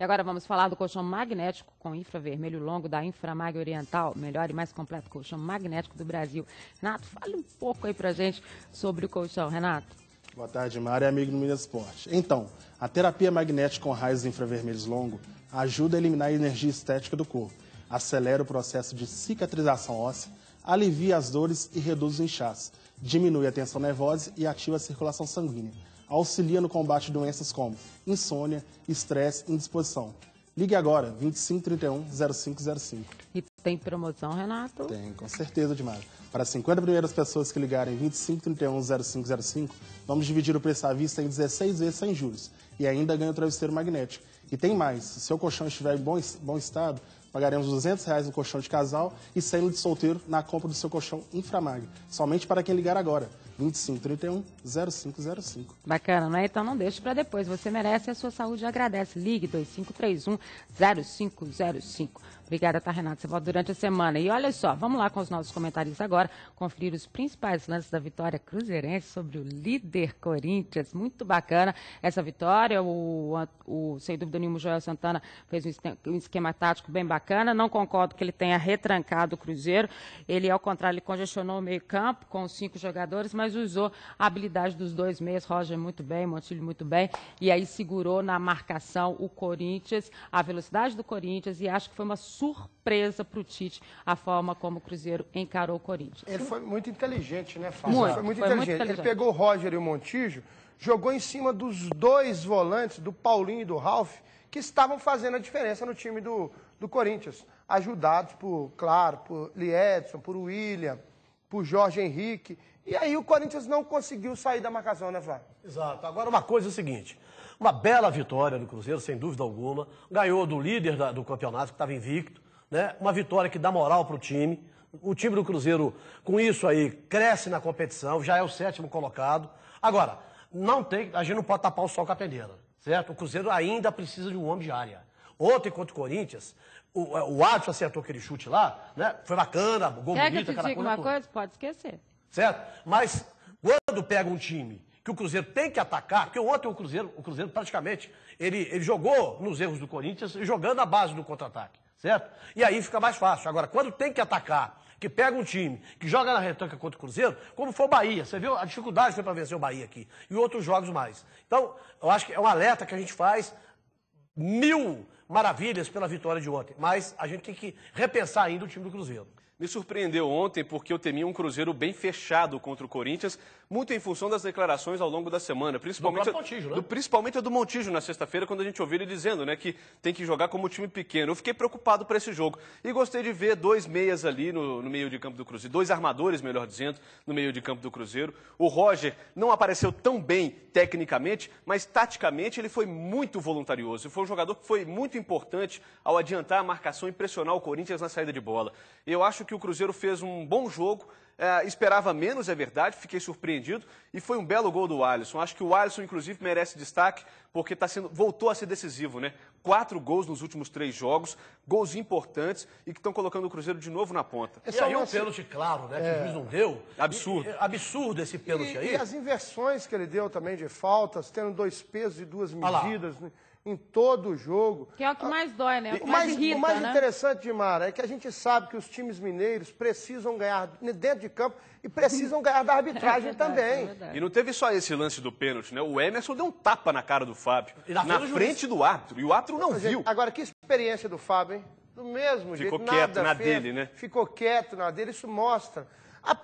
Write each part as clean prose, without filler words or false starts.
E agora vamos falar do colchão magnético com infravermelho longo da Inframag Oriental, melhor e mais completo colchão magnético do Brasil. Renato, fale um pouco aí pra gente sobre o colchão, Renato. Boa tarde, Mara e amigo do Minas Esporte. Então, a terapia magnética com raios infravermelhos longo ajuda a eliminar a energia estética do corpo, acelera o processo de cicatrização óssea, alivia as dores e reduz os inchaços, diminui a tensão nervosa e ativa a circulação sanguínea. Auxilia no combate de doenças como insônia, estresse e indisposição. Ligue agora, 2531-0505. E tem promoção, Renato? Tem, com certeza, Dimara. Para as 50 primeiras pessoas que ligarem 2531-0505, vamos dividir o preço à vista em 16 vezes sem juros. E ainda ganha o travesseiro magnético. E tem mais, se o seu colchão estiver em bom estado, pagaremos R$200 no colchão de casal e 100 de solteiro na compra do seu colchão Inframag. Somente para quem ligar agora. 2531-0505. Bacana, não é? Então não deixe para depois. Você merece e a sua saúde agradece. Ligue 2531-0505. Obrigada, tá, Renato? Você volta durante a semana. E olha só, vamos lá com os nossos comentários agora, conferir os principais lances da vitória cruzeirense sobre o líder Corinthians. Muito bacana essa vitória. Sem dúvida nenhuma, o Joel Santana fez um esquema tático bem bacana. Não concordo que ele tenha retrancado o Cruzeiro. Ele, ao contrário, ele congestionou o meio-campo com os 5 jogadores, mas usou a habilidade dos 2 meias, Roger muito bem, Montilho muito bem, e aí segurou na marcação o Corinthians, a velocidade do Corinthians, e acho que foi uma surpresa para o Tite a forma como o Cruzeiro encarou o Corinthians. Ele foi muito inteligente, né, Fábio? Foi Muito inteligente. Ele pegou o Roger e o Montijo, jogou em cima dos 2 volantes, do Paulinho e do Ralf, que estavam fazendo a diferença no time do Corinthians, ajudados por Liedson, por William, por Jorge Henrique. E aí o Corinthians não conseguiu sair da marcação, né, Flávio? Exato. Agora, uma coisa é o seguinte, uma bela vitória do Cruzeiro, sem dúvida alguma, ganhou do líder do campeonato, que estava invicto, né? Uma vitória que dá moral para o time. O time do Cruzeiro, com isso aí, cresce na competição, já é o 7º colocado. Agora, a gente não pode tapar o sol com a peneira, certo? O Cruzeiro ainda precisa de um homem de área. Ontem, contra o Corinthians, o Adson acertou aquele chute lá, né? Foi bacana, gol bonito, Quer que eu te diga uma coisa? Pode esquecer. Certo? Mas quando pega um time que o Cruzeiro tem que atacar, porque ontem o Cruzeiro praticamente, ele jogou nos erros do Corinthians, jogando a base do contra-ataque, certo? E aí fica mais fácil. Agora, quando tem que atacar, que pega um time que joga na retranca contra o Cruzeiro, como foi o Bahia, você viu a dificuldade foi para vencer o Bahia aqui, e outros jogos mais. Então, eu acho que é um alerta que a gente faz, 1000 maravilhas pela vitória de ontem, mas a gente tem que repensar ainda o time do Cruzeiro. Me surpreendeu ontem porque eu temia um Cruzeiro bem fechado contra o Corinthians, muito em função das declarações ao longo da semana, principalmente a do Montijo na sexta-feira, quando a gente ouviu ele dizendo, né, que tem que jogar como time pequeno. Eu fiquei preocupado para esse jogo e gostei de ver 2 meias ali no meio de campo do Cruzeiro, 2 armadores, melhor dizendo, no meio de campo do Cruzeiro. O Roger não apareceu tão bem tecnicamente, mas taticamente ele foi muito voluntarioso. Foi um jogador que foi muito importante ao adiantar a marcação e pressionar o Corinthians na saída de bola. Eu acho que o Cruzeiro fez um bom jogo, esperava menos, é verdade, fiquei surpreendido, e foi um belo gol do Alisson. Acho que o Alisson, inclusive, merece destaque, porque voltou a ser decisivo, né? 4 gols nos últimos 3 jogos, gols importantes, e que estão colocando o Cruzeiro de novo na ponta. E aí um pênalti claro, né, que o juiz não deu. Absurdo. Absurdo esse pênalti aí. E as inversões que ele deu também de faltas, tendo 2 pesos e 2 medidas, né, em todo o jogo. Que é o que mais dói, né? O mais irrita, interessante, Dimara, é que a gente sabe que os times mineiros precisam ganhar dentro de campo e precisam ganhar da arbitragem também. E não teve só esse lance do pênalti, né? O Emerson deu um tapa na cara do Fábio, na frente do árbitro, e o árbitro não viu. Agora, que experiência do Fábio, hein? Do mesmo jeito, ficou quieto na dele, né? Ficou quieto na dele, isso mostra.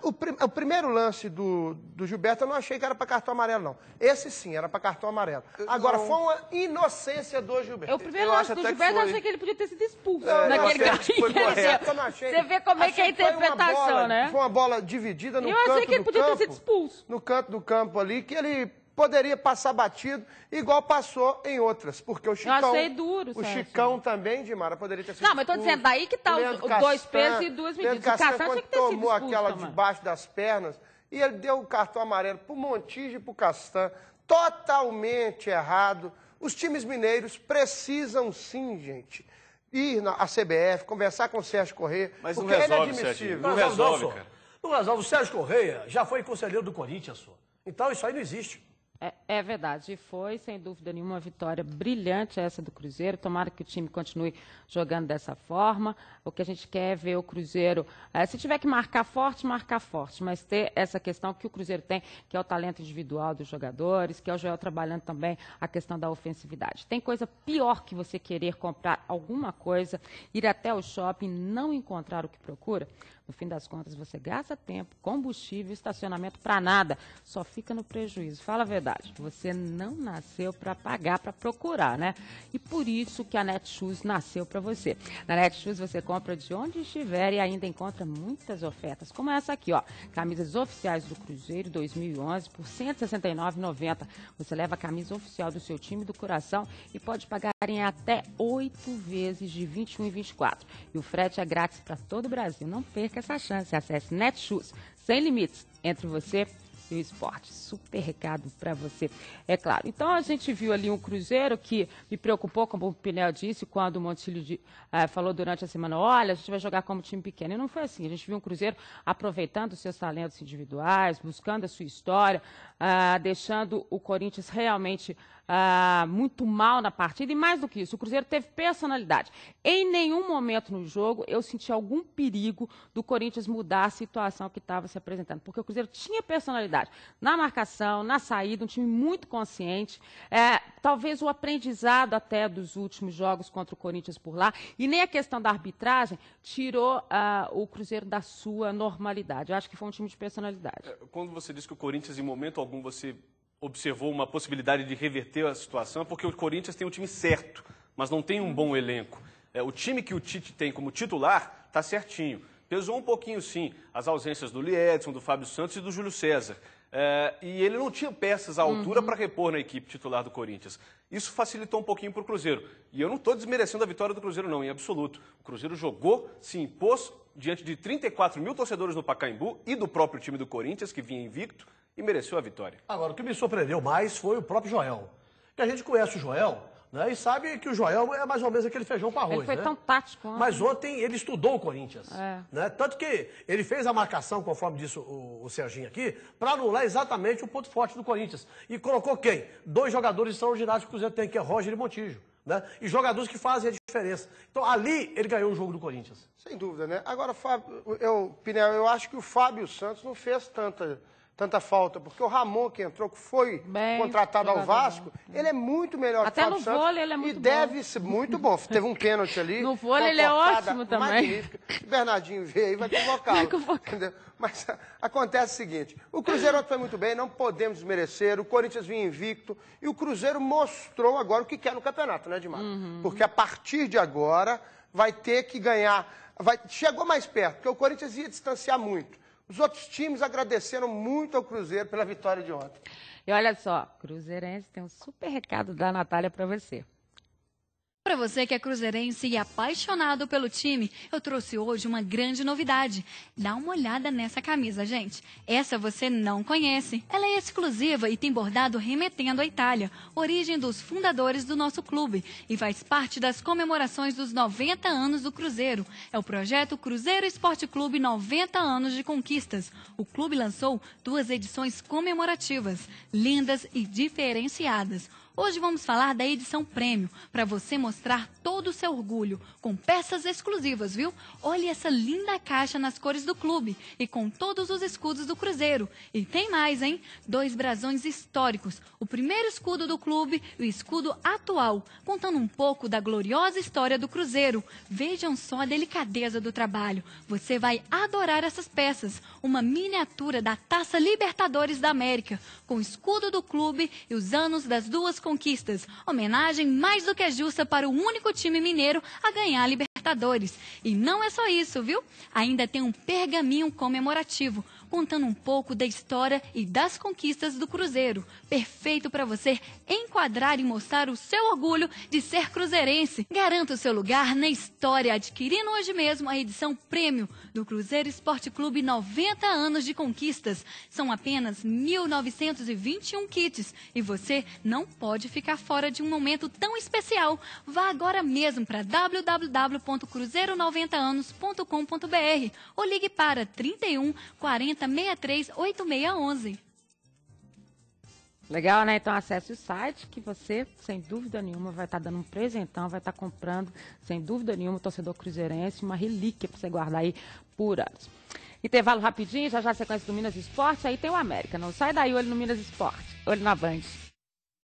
O primeiro lance do Gilberto, eu não achei que era para cartão amarelo, não. Esse sim, era para cartão amarelo. Agora, foi uma inocência do Gilberto. O primeiro lance do Gilberto, eu achei que ele podia ter sido expulso naquele foi correto. Você vê como é que é a interpretação, né? Foi uma bola dividida no canto do campo. Eu achei que ele podia ter sido expulso. No canto do campo ali, que ele poderia passar batido, igual passou em outras. Porque o Chicão... Eu achei duro, o Chicão também, Dimara, poderia ter sido expulso. Não, mas eu tô dizendo, daí que tá os 2 pesos e 2 medidas. O Castan tinha que ter sido tomou expulso, aquela debaixo das pernas, e ele deu o cartão amarelo pro Montijo e pro Castan. Totalmente errado. Os times mineiros precisam sim, gente, ir à CBF, conversar com o Sérgio Corrêa, mas porque não resolve, é inadmissível. Sérgio. Não resolve, cara. Não resolve. O Sérgio Corrêa já foi conselheiro do Corinthians, só. Então isso aí não existe. É verdade, e foi, sem dúvida nenhuma, uma vitória brilhante essa do Cruzeiro. Tomara que o time continue jogando dessa forma. O que a gente quer é ver o Cruzeiro, se tiver que marcar forte, mas ter essa questão que o Cruzeiro tem, que é o talento individual dos jogadores, que é o Joel trabalhando também a questão da ofensividade. Tem coisa pior que você querer comprar alguma coisa, ir até o shopping, não encontrar o que procura? No fim das contas, você gasta tempo, combustível, estacionamento para nada. Só fica no prejuízo. Fala a verdade. Você não nasceu para pagar, para procurar, né? E por isso que a Netshoes nasceu para você. Na Netshoes você compra de onde estiver e ainda encontra muitas ofertas, como essa aqui, ó. Camisas oficiais do Cruzeiro 2011 por R$ 169,90. Você leva a camisa oficial do seu time do coração e pode pagar em até 8 vezes de R$ 21,24. E o frete é grátis para todo o Brasil. Não perca essa chance. Acesse Netshoes, sem limites entre você e o esporte. Super recado para você, é claro. Então a gente viu ali um Cruzeiro que me preocupou, como o Pinel disse, quando o Montilho falou durante a semana, olha, a gente vai jogar como time pequeno. E não foi assim. A gente viu um Cruzeiro aproveitando os seus talentos individuais, buscando a sua história, deixando o Corinthians realmente muito mal na partida. E mais do que isso, o Cruzeiro teve personalidade. Em nenhum momento no jogo eu senti algum perigo do Corinthians mudar a situação que estava se apresentando, porque o Cruzeiro tinha personalidade na marcação, na saída, um time muito consciente, talvez o aprendizado até dos últimos jogos contra o Corinthians por lá, e nem a questão da arbitragem tirou o Cruzeiro da sua normalidade. Eu acho que foi um time de personalidade. Quando você diz que o Corinthians, em momento algum, você observou uma possibilidade de reverter a situação, é porque o Corinthians tem um time certo, mas não tem um bom elenco. O time que o Tite tem como titular está certinho. Pesou um pouquinho, sim, as ausências do Liedson, do Fábio Santos e do Júlio César. E ele não tinha peças à altura para repor na equipe titular do Corinthians. Isso facilitou um pouquinho para o Cruzeiro. E eu não estou desmerecendo a vitória do Cruzeiro, não, em absoluto. O Cruzeiro jogou, se impôs diante de 34 mil torcedores no Pacaembu e do próprio time do Corinthians, que vinha invicto, e mereceu a vitória. Agora, o que me surpreendeu mais foi o próprio Joel. Que a gente conhece o Joel, né, e sabe que o Joel é mais ou menos aquele feijão com arroz. Ele foi né? tão tático. Mas ontem ele estudou o Corinthians. Né? Tanto que ele fez a marcação, conforme disse o Serginho aqui, para anular exatamente o ponto forte do Corinthians. E colocou quem? 2 jogadores extraordinários que o Cruzeiro tem, que é Roger e Montijo. Né? E jogadores que fazem a diferença. Então, ali, ele ganhou o jogo do Corinthians. Sem dúvida, né? Agora, Fábio, Pinel, eu acho que o Fábio Santos não fez tanta falta, porque o Ramon que entrou, que foi contratado ao Vasco, ele é muito melhor que o Fábio Santos. Até no vôlei ele é muito bom. E deve ser muito bom. Teve um pênalti ali. No vôlei ele é ótimo também. Magnífica. O Bernardinho veio aí, vai convocá-lo. Mas acontece o seguinte, o Cruzeiro foi muito bem, não podemos desmerecer, o Corinthians vinha invicto, e o Cruzeiro mostrou agora o que quer no campeonato, né, Dimar? Porque a partir de agora vai ter que ganhar, chegou mais perto, porque o Corinthians ia distanciar muito. Os outros times agradeceram muito ao Cruzeiro pela vitória de ontem. E olha só, Cruzeirense, tem um super recado da Natália para você. Para você que é cruzeirense e apaixonado pelo time, eu trouxe hoje uma grande novidade. Dá uma olhada nessa camisa, gente. Essa você não conhece. Ela é exclusiva e tem bordado remetendo à Itália, origem dos fundadores do nosso clube, e faz parte das comemorações dos 90 anos do Cruzeiro. É o projeto Cruzeiro Esporte Clube 90 anos de conquistas. O clube lançou 2 edições comemorativas, lindas e diferenciadas. Hoje vamos falar da edição Prêmio, para você mostrar todo o seu orgulho, com peças exclusivas, viu? Olha essa linda caixa nas cores do clube e com todos os escudos do Cruzeiro. E tem mais, hein? 2 brasões históricos, o primeiro escudo do clube e o escudo atual, contando um pouco da gloriosa história do Cruzeiro. Vejam só a delicadeza do trabalho. Você vai adorar essas peças. Uma miniatura da Taça Libertadores da América, com o escudo do clube e os anos das 2 conquistas. Homenagem mais do que justa para o único time mineiro a ganhar a Libertadores. E não é só isso, viu? Ainda tem um pergaminho comemorativo, contando um pouco da história e das conquistas do Cruzeiro. Perfeito para você enquadrar e mostrar o seu orgulho de ser cruzeirense. Garanta o seu lugar na história, adquirindo hoje mesmo a edição Prêmio do Cruzeiro Esporte Clube 90 anos de conquistas. São apenas 1.921 kits e você não pode ficar fora de um momento tão especial. Vá agora mesmo para www.cruzeiro90anos.com.br ou ligue para 31 40 63 8611. Legal, né? Então acesse o site que você, sem dúvida nenhuma, vai estar dando um presentão, vai estar comprando, sem dúvida nenhuma, torcedor cruzeirense, uma relíquia para você guardar aí por anos. Intervalo rapidinho, já a sequência do Minas Esporte, aí tem o América. Não sai daí, olho no Minas Esporte, olho na Band.